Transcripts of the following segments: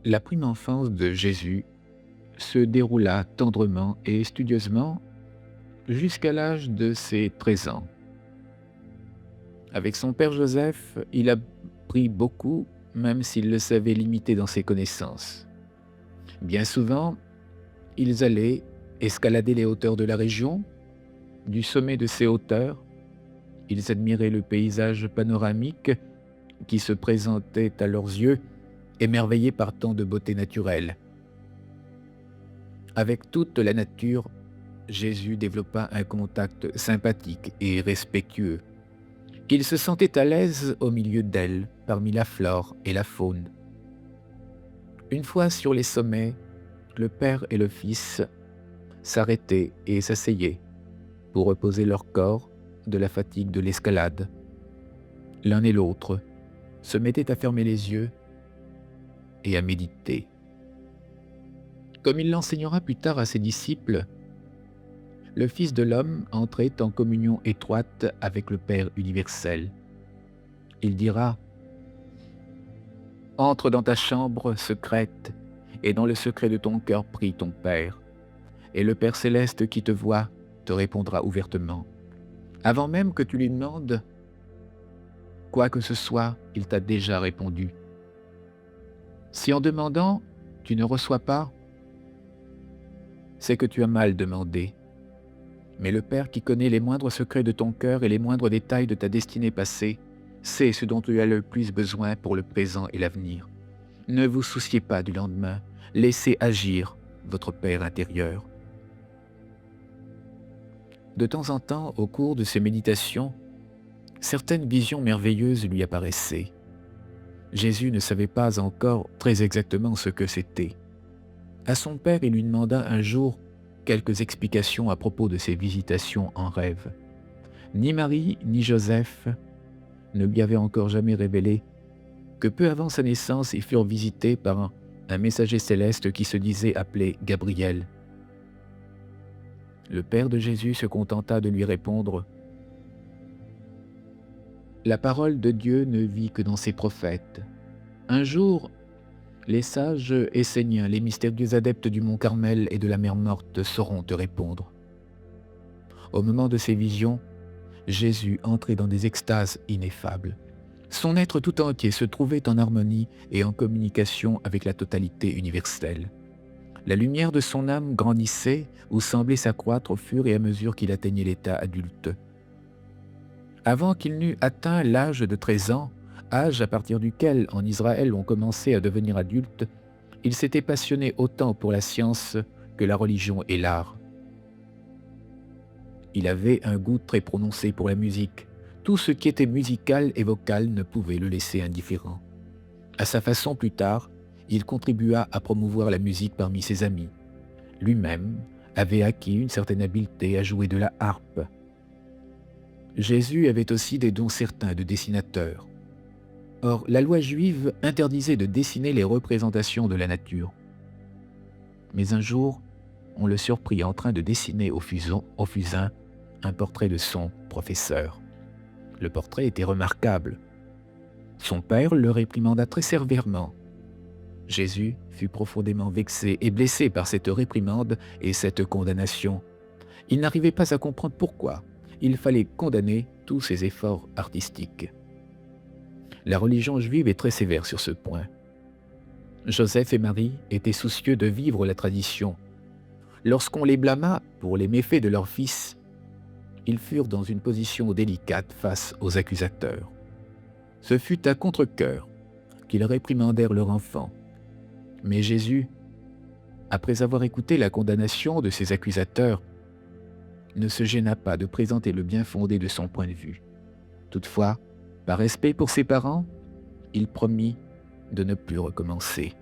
La prime enfance de Jésus se déroula tendrement et studieusement jusqu'à l'âge de ses 13 ans. Avec son père Joseph, il apprit beaucoup, même s'il le savait limité dans ses connaissances. Bien souvent, ils allaient escalader les hauteurs de la région. Du sommet de ces hauteurs, ils admiraient le paysage panoramique qui se présentait à leurs yeux, émerveillés par tant de beauté naturelle. Avec toute la nature, Jésus développa un contact sympathique et respectueux. Il se sentait à l'aise au milieu d'elle, parmi la flore et la faune. Une fois sur les sommets, le Père et le Fils s'arrêtaient et s'asseyaient pour reposer leur corps de la fatigue de l'escalade. L'un et l'autre se mettaient à fermer les yeux et à méditer. Comme il l'enseignera plus tard à ses disciples, le Fils de l'homme entrait en communion étroite avec le Père universel. Il dira « Entre dans ta chambre secrète, et dans le secret de ton cœur prie ton Père, et le Père céleste qui te voit te répondra ouvertement. Avant même que tu lui demandes quoi que ce soit, il t'a déjà répondu. Si en demandant, tu ne reçois pas, c'est que tu as mal demandé. Mais le Père qui connaît les moindres secrets de ton cœur et les moindres détails de ta destinée passée, sait ce dont tu as le plus besoin pour le présent et l'avenir. Ne vous souciez pas du lendemain, laissez agir votre Père intérieur. » De temps en temps, au cours de ses méditations, certaines visions merveilleuses lui apparaissaient. Jésus ne savait pas encore très exactement ce que c'était. À son père, il lui demanda un jour quelques explications à propos de ses visitations en rêve. Ni Marie ni Joseph ne lui avaient encore jamais révélé que peu avant sa naissance, ils furent visités par un messager céleste qui se disait appelé Gabriel. Le père de Jésus se contenta de lui répondre « La parole de Dieu ne vit que dans ses prophètes. Un jour, les sages esséniens, les mystérieux adeptes du mont Carmel et de la mer Morte sauront te répondre. » Au moment de ces visions, Jésus entrait dans des extases ineffables. Son être tout entier se trouvait en harmonie et en communication avec la totalité universelle. La lumière de son âme grandissait ou semblait s'accroître au fur et à mesure qu'il atteignait l'état adulte. Avant qu'il n'eût atteint l'âge de 13 ans, âge à partir duquel en Israël on commençait à devenir adulte, il s'était passionné autant pour la science que la religion et l'art. Il avait un goût très prononcé pour la musique. Tout ce qui était musical et vocal ne pouvait le laisser indifférent. À sa façon plus tard, il contribua à promouvoir la musique parmi ses amis. Lui-même avait acquis une certaine habileté à jouer de la harpe. Jésus avait aussi des dons certains de dessinateur. Or, la loi juive interdisait de dessiner les représentations de la nature. Mais un jour, on le surprit en train de dessiner au fusain un portrait de son professeur. Le portrait était remarquable. Son père le réprimanda très sévèrement. Jésus fut profondément vexé et blessé par cette réprimande et cette condamnation. Il n'arrivait pas à comprendre pourquoi il fallait condamner tous ses efforts artistiques. La religion juive est très sévère sur ce point. Joseph et Marie étaient soucieux de vivre la tradition. Lorsqu'on les blâma pour les méfaits de leur fils, ils furent dans une position délicate face aux accusateurs. Ce fut à contre-cœur qu'ils réprimandèrent leur enfant. Mais Jésus, après avoir écouté la condamnation de ses accusateurs, ne se gêna pas de présenter le bien fondé de son point de vue. Toutefois, par respect pour ses parents, il promit de ne plus recommencer.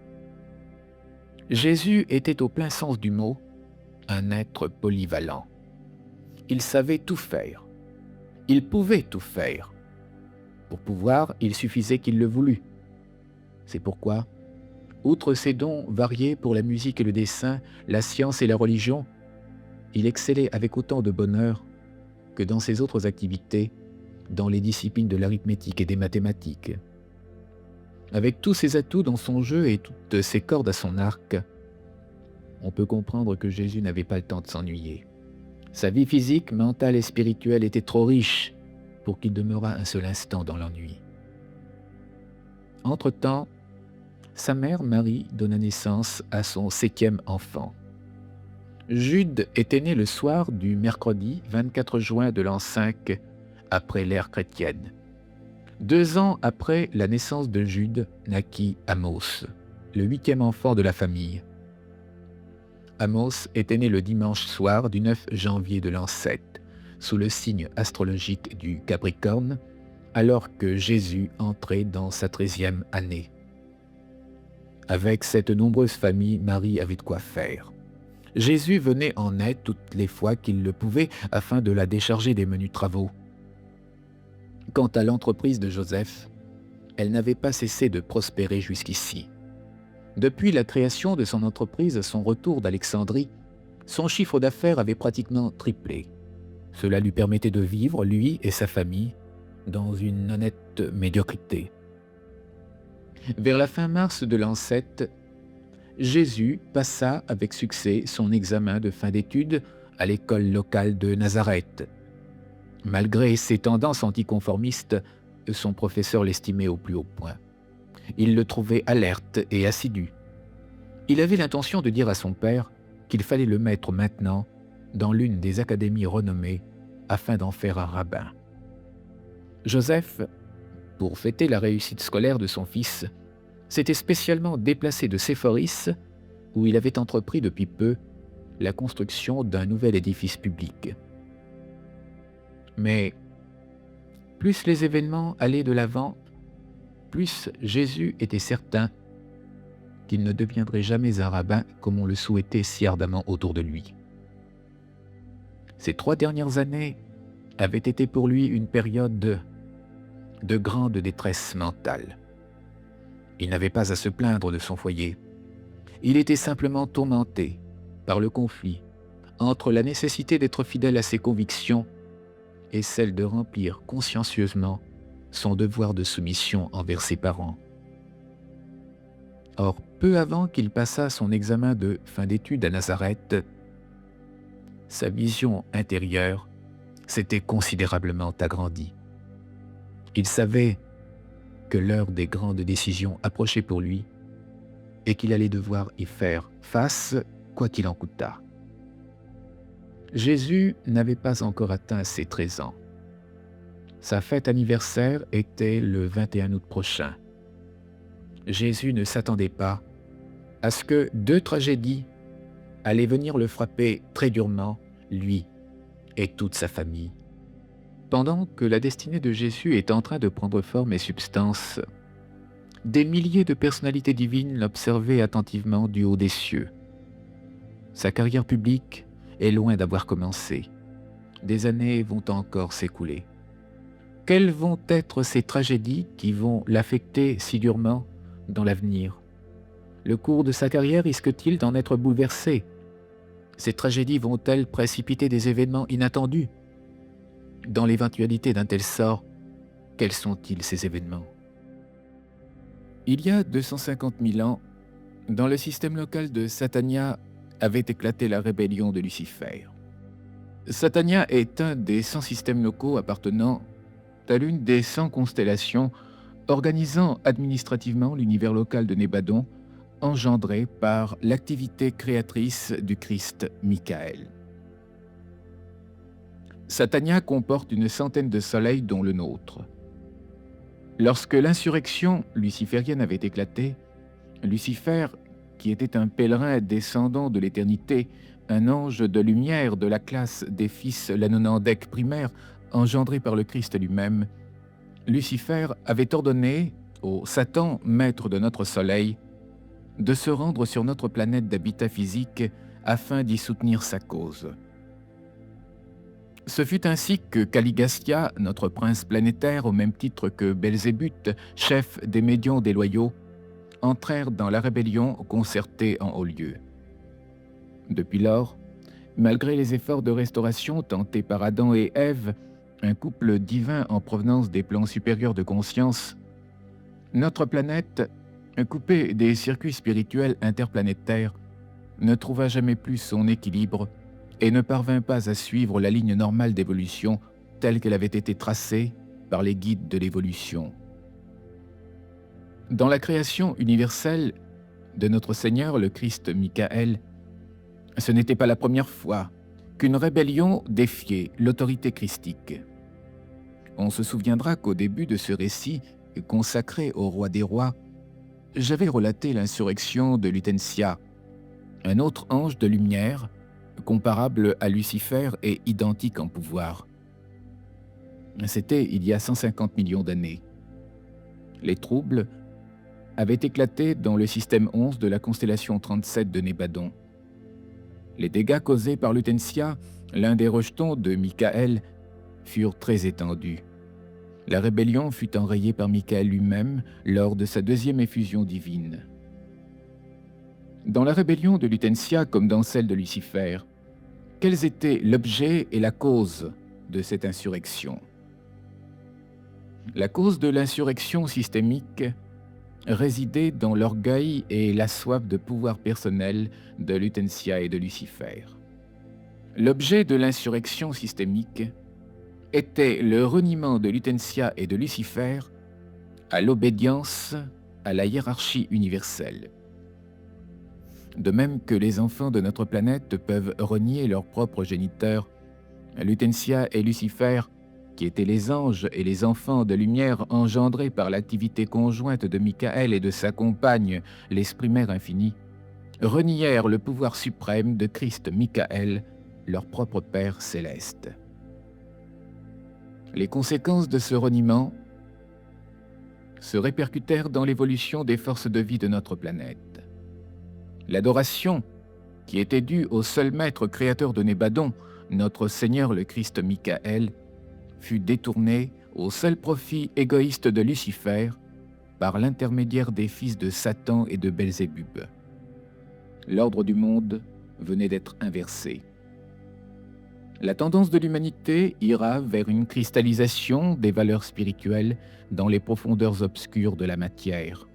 Jésus était au plein sens du mot un être polyvalent. Il savait tout faire. Il pouvait tout faire. Pour pouvoir, il suffisait qu'il le voulût. C'est pourquoi Outre ses dons variés pour la musique et le dessin, la science et la religion, il excellait avec autant de bonheur que dans ses autres activités, dans les disciplines de l'arithmétique et des mathématiques. Avec tous ses atouts dans son jeu et toutes ses cordes à son arc, on peut comprendre que Jésus n'avait pas le temps de s'ennuyer. Sa vie physique, mentale et spirituelle était trop riche pour qu'il demeurât un seul instant dans l'ennui. Entre-temps, sa mère, Marie, donna naissance à son 7e enfant. Jude était né le soir du mercredi 24 juin de l'an 5 après l'ère chrétienne. 2 ans après la naissance de Jude, naquit Amos, le 8e enfant de la famille. Amos était né le dimanche soir du 9 janvier de l'an 7, sous le signe astrologique du Capricorne, alors que Jésus entrait dans sa 13e année. Avec cette nombreuse famille, Marie avait de quoi faire. Jésus venait en aide toutes les fois qu'il le pouvait afin de la décharger des menus travaux. Quant à l'entreprise de Joseph, elle n'avait pas cessé de prospérer jusqu'ici. Depuis la création de son entreprise, son retour d'Alexandrie, son chiffre d'affaires avait pratiquement triplé. Cela lui permettait de vivre, lui et sa famille, dans une honnête médiocrité. Vers la fin mars de l'an 7, Jésus passa avec succès son examen de fin d'études à l'école locale de Nazareth. Malgré ses tendances anticonformistes, son professeur l'estimait au plus haut point. Il le trouvait alerte et assidu. Il avait l'intention de dire à son père qu'il fallait le mettre maintenant dans l'une des académies renommées afin d'en faire un rabbin. Joseph, pour fêter la réussite scolaire de son fils, s'était spécialement déplacé de Séphoris, où il avait entrepris depuis peu la construction d'un nouvel édifice public. Mais plus les événements allaient de l'avant, plus Jésus était certain qu'il ne deviendrait jamais un rabbin comme on le souhaitait si ardemment autour de lui. Ces 3 dernières années avaient été pour lui une période de grande détresse mentale. Il n'avait pas à se plaindre de son foyer. Il était simplement tourmenté par le conflit entre la nécessité d'être fidèle à ses convictions et celle de remplir consciencieusement son devoir de soumission envers ses parents. Or, peu avant qu'il passât son examen de fin d'études à Nazareth, sa vision intérieure s'était considérablement agrandie. Il savait que l'heure des grandes décisions approchait pour lui et qu'il allait devoir y faire face, quoi qu'il en coûtât. Jésus n'avait pas encore atteint ses 13 ans. Sa fête anniversaire était le 21 août prochain. Jésus ne s'attendait pas à ce que 2 tragédies allaient venir le frapper très durement, lui et toute sa famille. Pendant que la destinée de Jésus est en train de prendre forme et substance, des milliers de personnalités divines l'observaient attentivement du haut des cieux. Sa carrière publique est loin d'avoir commencé. Des années vont encore s'écouler. Quelles vont être ces tragédies qui vont l'affecter si durement dans l'avenir? Le cours de sa carrière risque-t-il d'en être bouleversé? Ces tragédies vont-elles précipiter des événements inattendus? Dans l'éventualité d'un tel sort, quels sont-ils ces événements? Il y a 250 000 ans, dans le système local de Satania avait éclaté la rébellion de Lucifer. Satania est un des 100 systèmes locaux appartenant à l'une des 100 constellations organisant administrativement l'univers local de Nébadon, engendré par l'activité créatrice du Christ Michael. Satania comporte une centaine de soleils dont le nôtre. Lorsque l'insurrection luciférienne avait éclaté, Lucifer, qui était un pèlerin descendant de l'éternité, un ange de lumière de la classe des fils l'Anonandèque primaire, engendré par le Christ lui-même, Lucifer avait ordonné au Satan, maître de notre soleil, de se rendre sur notre planète d'habitat physique afin d'y soutenir sa cause. Ce fut ainsi que Caligastia, notre prince planétaire, au même titre que Belzébuth, chef des médiums déloyaux, entrèrent dans la rébellion concertée en haut lieu. Depuis lors, malgré les efforts de restauration tentés par Adam et Ève, un couple divin en provenance des plans supérieurs de conscience, notre planète, coupée des circuits spirituels interplanétaires, ne trouva jamais plus son équilibre et ne parvint pas à suivre la ligne normale d'évolution telle qu'elle avait été tracée par les guides de l'évolution. Dans la création universelle de notre Seigneur le Christ Michael, ce n'était pas la première fois qu'une rébellion défiait l'autorité christique. On se souviendra qu'au début de ce récit consacré au roi des rois, j'avais relaté l'insurrection de Lutetia, un autre ange de lumière, comparable à Lucifer et identique en pouvoir. C'était il y a 150 millions d'années. Les troubles avaient éclaté dans le système 11 de la constellation 37 de Nébadon. Les dégâts causés par Lutetia, l'un des rejetons de Michael, furent très étendus. La rébellion fut enrayée par Michael lui-même lors de sa deuxième effusion divine. Dans la rébellion de Lutetia comme dans celle de Lucifer, quels étaient l'objet et la cause de cette insurrection? La cause de l'insurrection systémique résidait dans l'orgueil et la soif de pouvoir personnel de Lutetia et de Lucifer. L'objet de l'insurrection systémique était le reniement de Lutetia et de Lucifer à l'obédience à la hiérarchie universelle. De même que les enfants de notre planète peuvent renier leur propre géniteur, Lutetia et Lucifer, qui étaient les anges et les enfants de lumière engendrés par l'activité conjointe de Michael et de sa compagne, l'Esprit Mère infini, renièrent le pouvoir suprême de Christ Michael, leur propre Père céleste. Les conséquences de ce reniement se répercutèrent dans l'évolution des forces de vie de notre planète. L'adoration, qui était due au seul Maître créateur de Nébadon, notre Seigneur le Christ Michael, fut détournée au seul profit égoïste de Lucifer par l'intermédiaire des fils de Satan et de Belzébub. L'ordre du monde venait d'être inversé. La tendance de l'humanité ira vers une cristallisation des valeurs spirituelles dans les profondeurs obscures de la matière.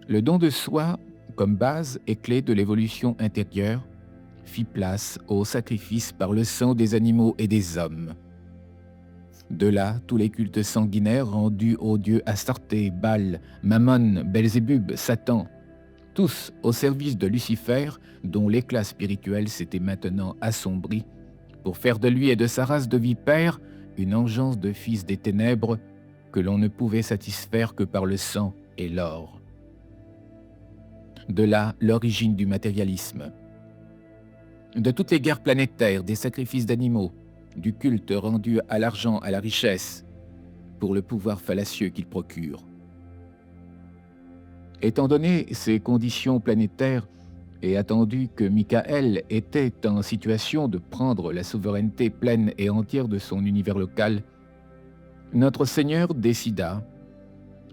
Le don de soi, comme base et clé de l'évolution intérieure, fit place au sacrifice par le sang des animaux et des hommes. De là, tous les cultes sanguinaires rendus aux dieux Astarté, Baal, Mammon, Belzébub, Satan, tous au service de Lucifer, dont l'éclat spirituel s'était maintenant assombri, pour faire de lui et de sa race de vipères une engeance de fils des ténèbres que l'on ne pouvait satisfaire que par le sang et l'or. De là l'origine du matérialisme. De toutes les guerres planétaires, des sacrifices d'animaux, du culte rendu à l'argent, à la richesse, pour le pouvoir fallacieux qu'il procure. Étant donné ces conditions planétaires et attendu que Michael était en situation de prendre la souveraineté pleine et entière de son univers local, notre Seigneur décida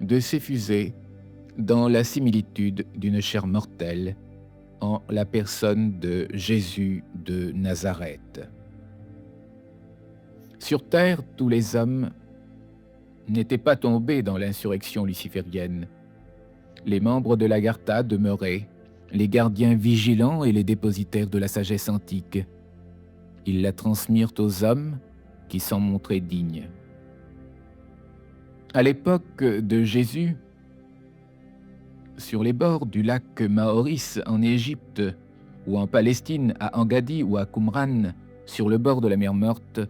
de s'effuser dans la similitude d'une chair mortelle en la personne de Jésus de Nazareth. Sur terre, tous les hommes n'étaient pas tombés dans l'insurrection luciférienne. Les membres de l'Agartha demeuraient, les gardiens vigilants et les dépositaires de la sagesse antique. Ils la transmirent aux hommes qui s'en montraient dignes. À l'époque de Jésus, sur les bords du lac Maoris en Égypte, ou en Palestine, à Engadi ou à Qumran, sur le bord de la mer Morte,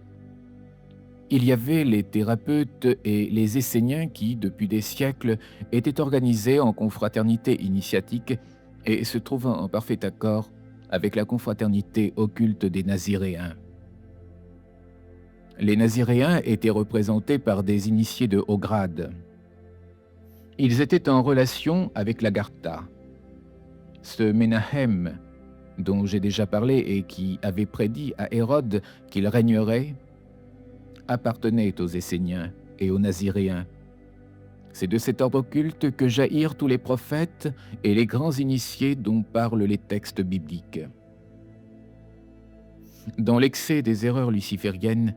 il y avait les thérapeutes et les Esséniens qui, depuis des siècles, étaient organisés en confraternité initiatique et se trouvant en parfait accord avec la confraternité occulte des Naziréens. Les Naziréens étaient représentés par des initiés de haut grade. Ils étaient en relation avec l'Agartha. Ce Menahem, dont j'ai déjà parlé et qui avait prédit à Hérode qu'il régnerait, appartenait aux Esséniens et aux Naziréens. C'est de cet ordre occulte que jaillirent tous les prophètes et les grands initiés dont parlent les textes bibliques. Dans l'excès des erreurs lucifériennes,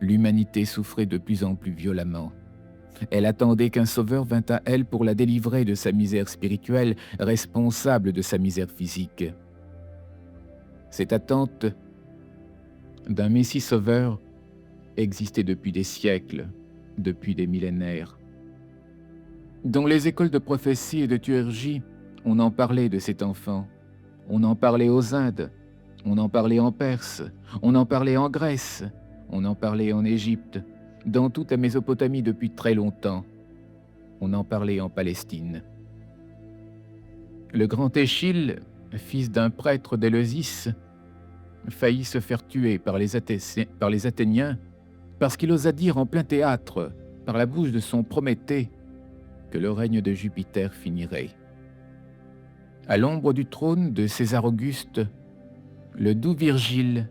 l'humanité souffrait de plus en plus violemment. Elle attendait qu'un sauveur vînt à elle pour la délivrer de sa misère spirituelle, responsable de sa misère physique. Cette attente d'un Messie sauveur existait depuis des siècles, depuis des millénaires. Dans les écoles de prophétie et de théurgie, on en parlait de cet enfant. On en parlait aux Indes, on en parlait en Perse, on en parlait en Grèce, on en parlait en Égypte, dans toute la Mésopotamie depuis très longtemps. On en parlait en Palestine. Le grand Échille, fils d'un prêtre d'Éleusis, faillit se faire tuer par les Athéniens parce qu'il osa dire en plein théâtre, par la bouche de son Prométhée, que le règne de Jupiter finirait. À l'ombre du trône de César Auguste, le doux Virgile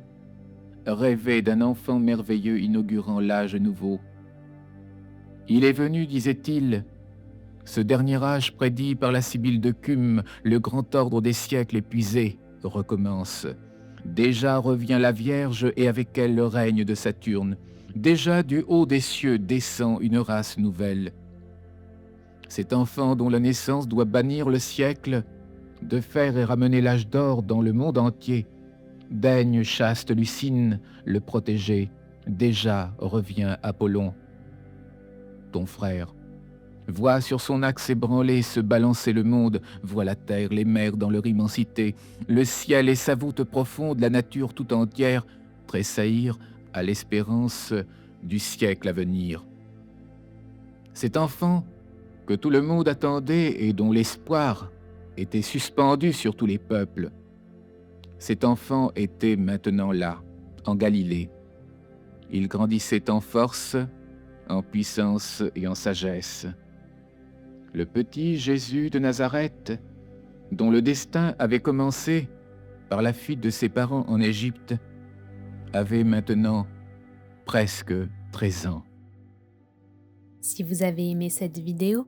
rêvait d'un enfant merveilleux inaugurant l'âge nouveau. Il est venu, disait-il, ce dernier âge prédit par la Sibylle de Cumes, le grand ordre des siècles épuisé recommence. Déjà revient la Vierge et avec elle le règne de Saturne. Déjà du haut des cieux descend une race nouvelle. Cet enfant dont la naissance doit bannir le siècle, de faire et ramener l'âge d'or dans le monde entier, daigne chaste Lucine le protéger, déjà revient Apollon. Ton frère, vois sur son axe ébranlé se balancer le monde, vois la terre, les mers dans leur immensité, le ciel et sa voûte profonde, la nature tout entière, tressaillir à l'espérance du siècle à venir. Cet enfant que tout le monde attendait et dont l'espoir était suspendu sur tous les peuples, cet enfant était maintenant là, en Galilée. Il grandissait en force, en puissance et en sagesse. Le petit Jésus de Nazareth, dont le destin avait commencé par la fuite de ses parents en Égypte, avait maintenant presque 13 ans. Si vous avez aimé cette vidéo,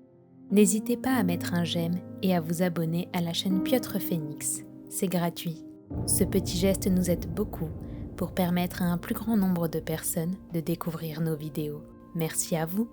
n'hésitez pas à mettre un j'aime et à vous abonner à la chaîne Piotr Phoenix. C'est gratuit. Ce petit geste nous aide beaucoup pour permettre à un plus grand nombre de personnes de découvrir nos vidéos. Merci à vous.